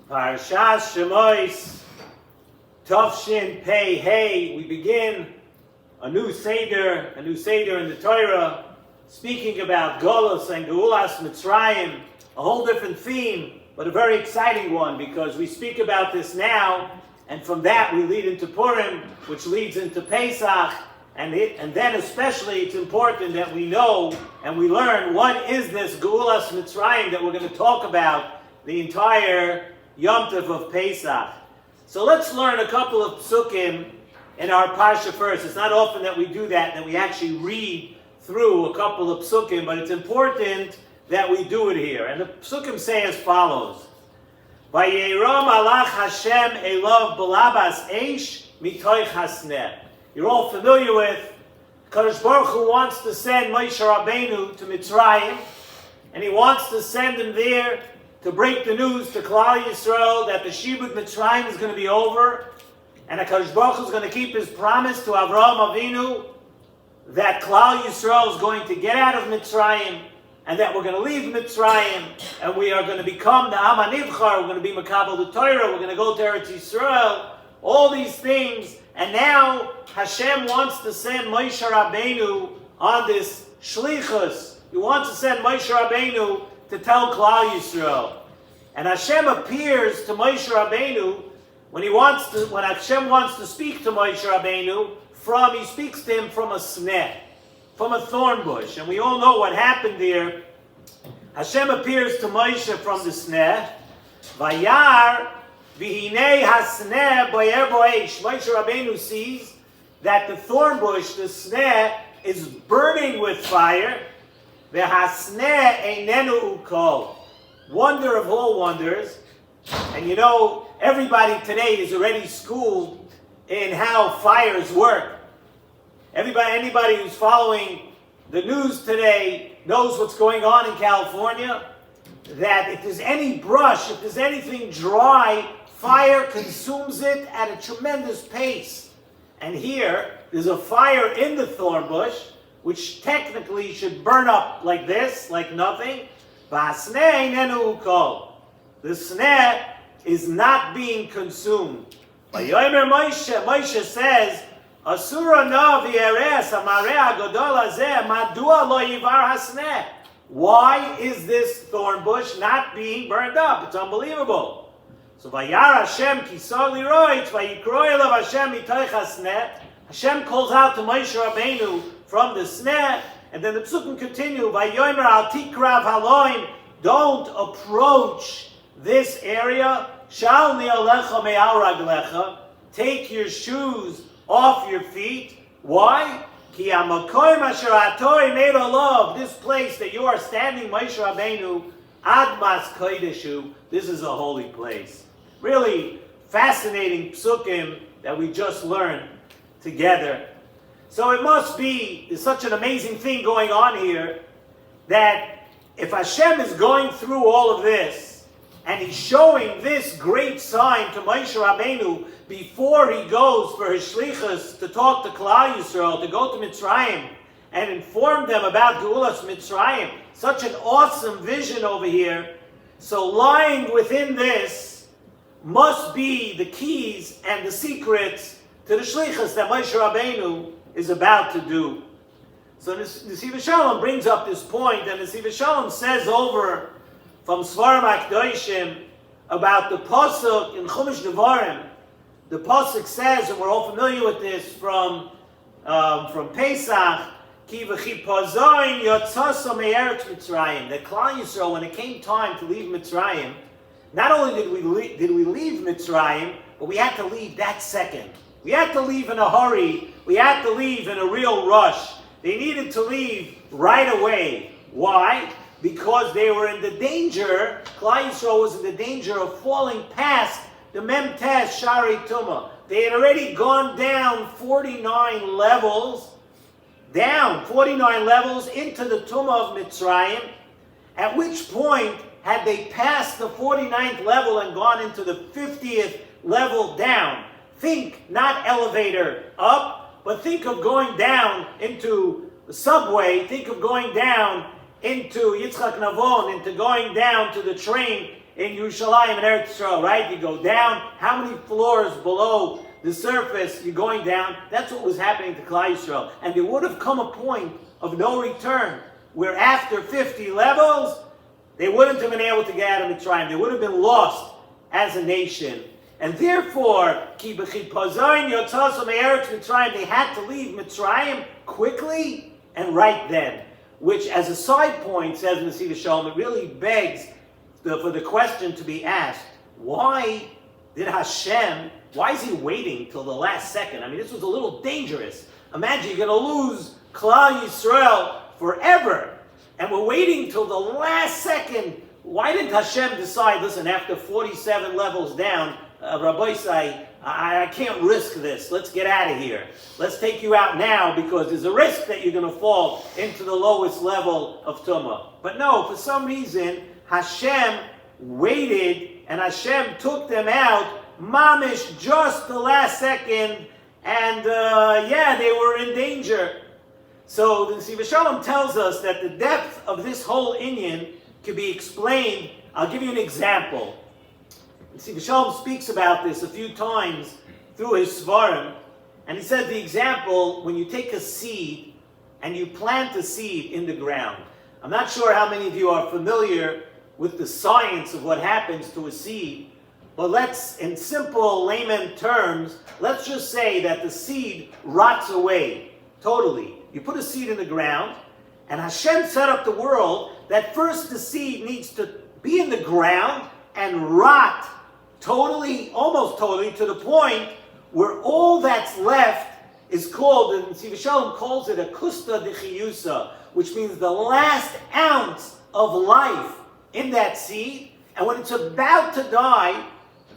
S.S.S. Shemos, Tavshin Pei Hey. We begin a new Seder in the Torah, speaking about Golos and Geulas Mitzrayim, a whole different theme, but a very exciting one, because we speak about this now, and from that we lead into Purim, which leads into Pesach, and then especially it's important that we know and we learn what is this Geulas Mitzrayim that we're going to talk about the entire Yom Tov of Pesach. So let's learn a couple of psukim in our parsha first. It's not often that we do that we actually read through a couple of psukim, but it's important that we do it here. And the psukim say as follows: Vayera malach Hashem elav balabas eish mitoich hasneh. You're all familiar with Kadosh Baruch Hu wants to send Moshe Rabbeinu to Mitzrayim, and he wants to send him there to break the news to Klal Yisrael that the Shibud Mitzrayim is going to be over, and HaKadosh Baruch Hu is going to keep his promise to Avraham Avinu that Klal Yisrael is going to get out of Mitzrayim, and that we're going to leave Mitzrayim, and we are going to become the Am HaNivchar, we're going to be Makabel the Torah, we're going to go to Eretz Yisrael, all these things. And now Hashem wants to send Moshe Rabbeinu on this shlichus. He wants to send Moshe Rabbeinu to tell Klal Yisrael. And Hashem appears to Moshe Rabbeinu when Hashem wants to speak to Moshe Rabbeinu, he speaks to him from a sneh, from a thorn bush. And we all know what happened there. Hashem appears to Moshe from the sneh. Vayar v'hinei hasneh boyer bo'esh. Moshe Rabbeinu sees that the thorn bush, the sneh, is burning with fire. V'hasneh einenu ukol. Wonder of all wonders. And you know, everybody today is already schooled in how fires work. Anybody who's following the news today knows what's going on in California. That if there's any brush, if there's anything dry, fire consumes it at a tremendous pace. And here, there's a fire in the thorn bush, which technically should burn up like this, like nothing. The sneh is not being consumed. Moshe says, Asura na v'yeres hamareh hagadol hazeh madua lo yivar hasneh. Why is this thorn bush not being burned up? It's unbelievable. So Vayar Hashem kisor liroitz vayikro elav Hashem mitoich hasneh. Hashem calls out to Moshe Rabbeinu from the sneh, and then the psukim continue. Vayomer al tikrav haloim. Don't approach this area. Shal ni'alecha me'al raglecha. Take your shoes off your feet. Why? Ki hamakoyim asher atoi made olav. This place that you are standing, Moshe Rabbeinu, admas koideshu. This is a holy place. Really fascinating psukim that we just learned together. So it must be, there's such an amazing thing going on here, that if Hashem is going through all of this, and he's showing this great sign to Moshe Rabbeinu before he goes for his shlichus to talk to Klal Yisrael, to go to Mitzrayim and inform them about Geulas Mitzrayim. Such an awesome vision over here. So lying within this must be the keys and the secrets to the shlichus that Moshe Rabbeinu is about to do. So Nesivos Shalom brings up this point, and Nesivos Shalom says over from Svarim HaKadoshim about the pasuk in Chumash Devarim. The pasuk says, and we're all familiar with this from Pesach, Ki v'chipazoin yotzasa me'eretz Mitzrayim. That Klal Yisrael, when it came time to leave Mitzrayim, not only did we leave Mitzrayim, but we had to leave that second. We had to leave in a hurry. We had to leave in a real rush. They needed to leave right away. Why? Because they were in the danger, Klal Yisrael was in the danger of falling past the Memtes Shari Tumah. They had already gone down 49 levels into the Tumah of Mitzrayim, at which point, had they passed the 49th level and gone into the 50th level down, think not elevator up, but think of going down into the subway, think of going down into Yitzchak Navon, into going down to the train in Yerushalayim and Eretz Yisrael, right? You go down, how many floors below the surface you're going down? That's what was happening to Klal Yisrael. And there would have come a point of no return, where after 50 levels, they wouldn't have been able to get out of Mitzrayim. They would have been lost as a nation. And therefore, they had to leave Mitzrayim quickly and right then. Which, as a side point, says Nesivos Shalom, it really begs for the question to be asked, why did Hashem, why is he waiting till the last second? I mean, this was a little dangerous. Imagine you're going to lose Klal Yisrael forever, and we're waiting till the last second. Why didn't Hashem decide, listen, after 47 levels down, Rabbi Say, I can't risk this. Let's get out of here. Let's take you out now because there's a risk that you're going to fall into the lowest level of Tumah. But no, for some reason, Hashem waited and Hashem took them out, mamish, just the last second, and they were in danger. So the Nesivos Shalom tells us that the depth of this whole inyan can be explained. I'll give you an example. Nesivos Shalom speaks about this a few times through his Svarim, and he says the example, when you take a seed and you plant a seed in the ground. I'm not sure how many of you are familiar with the science of what happens to a seed, but let's, in simple layman terms, let's just say that the seed rots away totally. You put a seed in the ground, and Hashem set up the world that first the seed needs to be in the ground and rot totally, almost totally, to the point where all that's left is called, and Nesivos Shalom calls it a kusta d'chiyusa, which means the last ounce of life in that seed. And when it's about to die,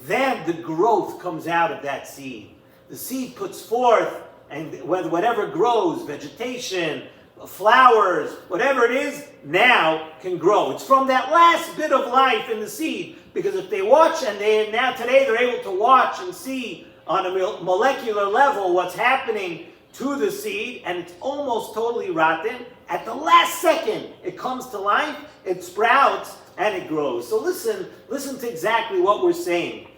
then the growth comes out of that seed. The seed puts forth, and whatever grows, vegetation, flowers, whatever it is, now can grow. It's from that last bit of life in the seed. Because if they watch, and today they're able to watch and see on a molecular level what's happening to the seed, and it's almost totally rotten. At the last second, it comes to life, it sprouts, and it grows. So listen to exactly what we're saying.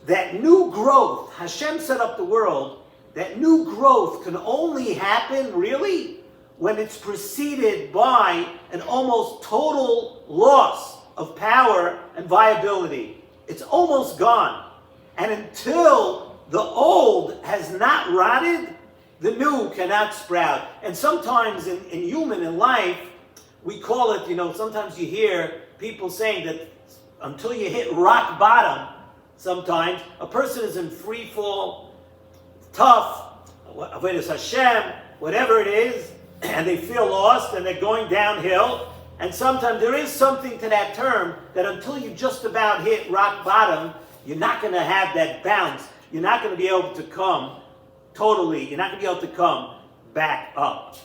That new growth, Hashem set up the world, that new growth can only happen, really, when it's preceded by an almost total loss of power and viability. It's almost gone. And until the old has not rotted, the new cannot sprout. And sometimes in life, we call it, sometimes you hear people saying that until you hit rock bottom, sometimes a person is in free fall, tough, avodas Hashem, whatever it is, and they feel lost and they're going downhill. And sometimes there is something to that term that until you just about hit rock bottom, you're not going to have that bounce. You're not going to be able to come totally, you're not going to be able to come back up.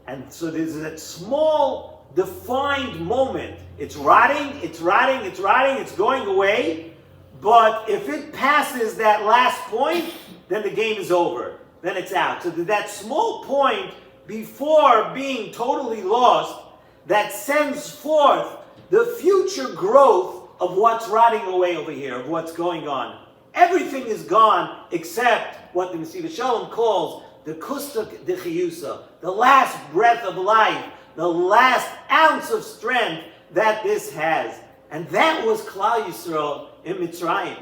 And so there's that small defined moment. It's rotting, it's going away. But if it passes that last point, then the game is over. Then it's out. So that small point before being totally lost, that sends forth the future growth of what's rotting away over here, of what's going on. Everything is gone except what the Nesivos Shalom calls the kusta d'chiyusa, the last breath of life, the last ounce of strength that this has. And that was Klal Yisrael in Mitzrayim.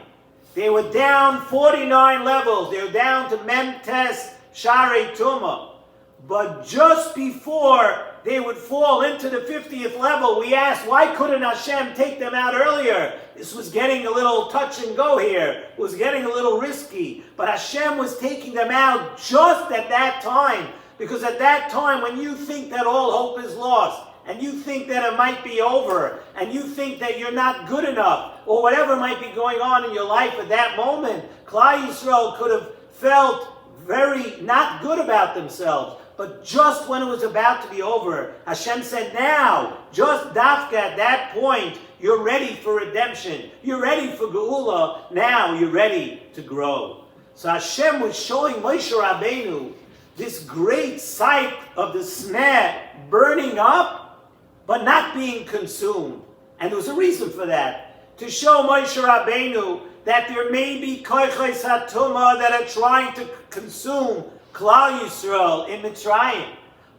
They were down 49 levels. They were down to Memtes Sharei Tumah. But just before they would fall into the 50th level, we asked, why couldn't Hashem take them out earlier? This was getting a little touch and go here. It was getting a little risky. But Hashem was taking them out just at that time. Because at that time, when you think that all hope is lost, and you think that it might be over, and you think that you're not good enough, or whatever might be going on in your life at that moment, Klal Yisrael could have felt very not good about themselves. But just when it was about to be over, Hashem said, now, just dafka at that point, you're ready for redemption. You're ready for Geula. Now you're ready to grow. So Hashem was showing Moshe Rabbeinu this great sight of the sneh burning up, but not being consumed. And there was a reason for that. to show Moshe Rabbeinu that there may be koiches hatuma that are trying to consume Klal Yisrael in Mitzrayim.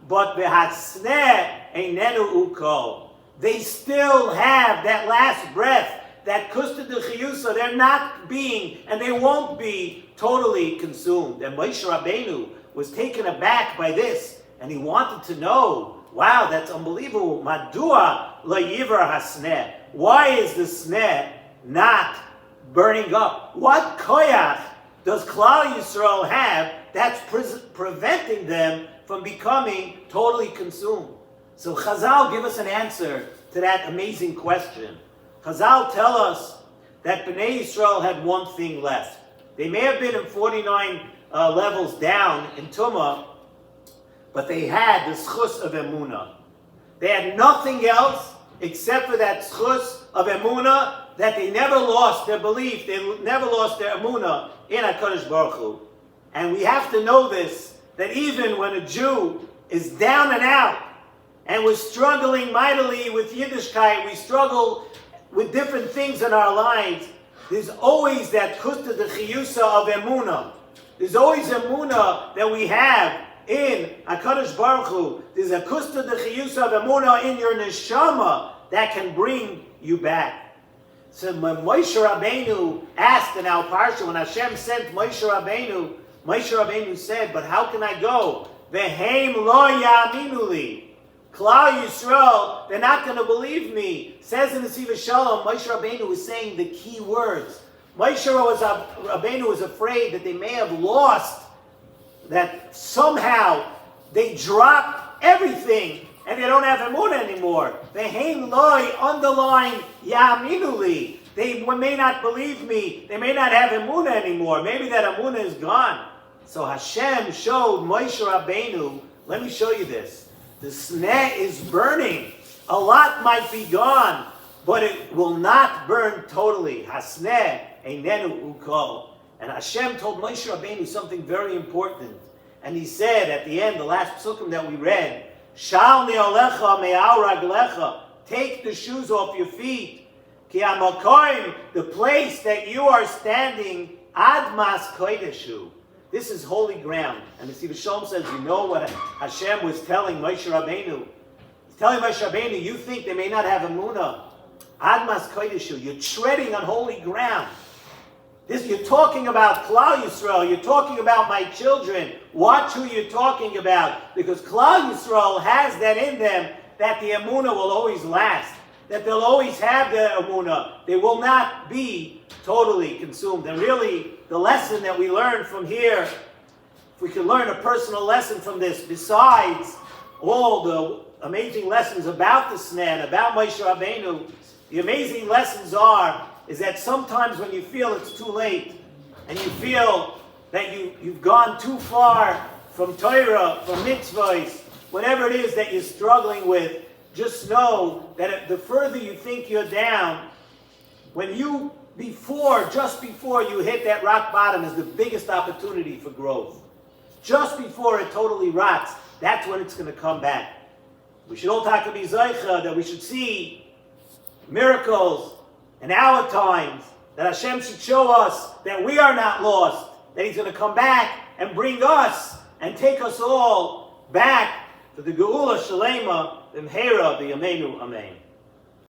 But v'hasneh einenu ukol. They still have that last breath, that kusta d'chiyusa. They're not being, and they won't be totally consumed. And Moshe Rabbeinu was taken aback by this, and he wanted to know, wow, that's unbelievable. Madua layivar hasneh. Why is the sneh not burning up? What koyach does Klal Yisrael have that's preventing them from becoming totally consumed? So Chazal give us an answer to that amazing question. Chazal tell us that Bnei Yisrael had one thing left. They may have been in 49 levels down in Tumah, but they had the schus of Emunah. They had nothing else except for that schus of Emunah, that they never lost their belief, they never lost their Emunah in HaKadosh Baruch Hu. And we have to know this, that even when a Jew is down and out, and we're struggling mightily with Yiddishkeit, we struggle with different things in our lives, there's always that kusta d'chiyusa of Emunah. There's always Emunah that we have in HaKadosh Baruch Hu. There's a kusta d'chiyusa of Emunah in your neshama that can bring you back. So when Moshe Rabbeinu asked in our parsha, when Hashem sent Moshe Rabbeinu said, but how can I go? V'heim lo ya'aminu li. Klal Yisrael, they're not going to believe me. Says in Nesivos Shalom, Moshe Rabbeinu was saying the key words. Moshe Rabbeinu was afraid that they may have lost, that somehow they dropped everything and they don't have emunah anymore. Ve'heim loy, underline ya'aminu li. They may not believe me. They may not have emunah anymore. Maybe that emunah is gone. So Hashem showed Moshe Rabbeinu, let me show you this. The sneh is burning. A lot might be gone, but it will not burn totally. Hasneh einenu ukol. And Hashem told Moshe Rabbeinu something very important. And he said at the end, the last psukim that we read, Shal ne'olecha me'al raglecha. Take the shoes off your feet. Ki hamakoim, the place that you are standing, admas koideshu. This is holy ground. And the Nesivos Shalom says, you know what Hashem was telling Moshe Rabbeinu? He's telling Moshe Rabbeinu, you think they may not have emunah. Admas koideshu. You're treading on holy ground. You're talking about Klal Yisrael. You're talking about my children. Watch who you're talking about. Because Klal Yisrael has that in them, that the emunah will always last. That they'll always have the emunah. They will not be totally consumed. And really, the lesson that we learn from here, if we can learn a personal lesson from this, besides all the amazing lessons about the sneh, about Moshe Rabbeinu, the amazing lessons is that sometimes when you feel it's too late, and you feel that you've gone too far from Torah, from mitzvahs, whatever it is that you're struggling with, just know that the further you think you're down, just before you hit that rock bottom is the biggest opportunity for growth. Just before it totally rots, that's when it's going to come back. We should all talk about Zaycha, that we should see miracles in our times, that Hashem should show us that we are not lost, that He's going to come back and bring us and take us all back to the Geula Shalema, Imhera, the Amenu, Amen.